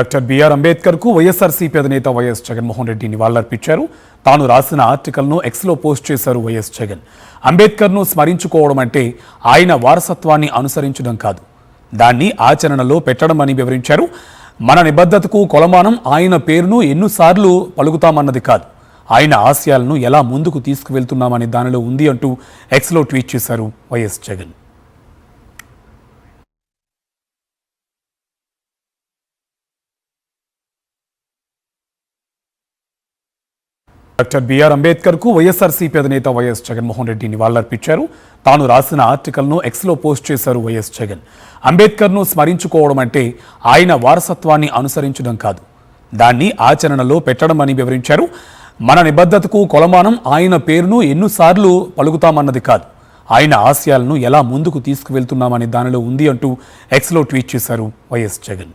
Doctor BR Ambedkar కు వైఎస్ఆర్సీపీ అధినేత YS Jaganmohan Reddy నివాళులర్పించారు. తాను రాసిన ఆర్టికల్ను ఎక్స్లో పోస్ట్ చేశారు వైఎస్ జగన్. అంబేద్కర్ను స్మరించుకోవడం అంటే ఆయన వారసత్వాన్ని అనుసరించడం కాదు, దాన్ని ఆచరణలో పెట్టడం అని వివరించారు. మన నిబద్ధతకు కొలమానం ఆయన పేరును ఎన్నిసార్లు పలుకుతామన్నది కాదు, ఆయన ఆశయాలను ఎలా ముందుకు తీసుకువెళ్తున్నామని దానిలో ఉంది అంటూ ఎక్స్లో ట్వీట్ చేశారు వైఎస్ జగన్. డాక్టర్ బిఆర్ అంబేద్కర్ కు వైఎస్ఆర్సీపీ అధినేత వైఎస్ జగన్మోహన్ రెడ్డి నివాళులర్పించారు. తాను రాసిన ఆర్టికల్ను ఎక్స్లో పోస్ట్ చేశారు వైఎస్ జగన్. అంబేద్కర్ను స్మరించుకోవడం అంటే ఆయన వారసత్వాన్ని అనుసరించడం కాదు, దాన్ని ఆచరణలో పెట్టడం అని వివరించారు. మన నిబద్ధతకు కొలమానం ఆయన పేరును ఎన్నిసార్లు పలుకుతామన్నది కాదు, ఆయన ఆశయాలను ఎలా ముందుకు తీసుకువెళ్తున్నామని దానిలో ఉంది అంటూ ఎక్స్లో ట్వీట్ చేశారు వైఎస్ జగన్.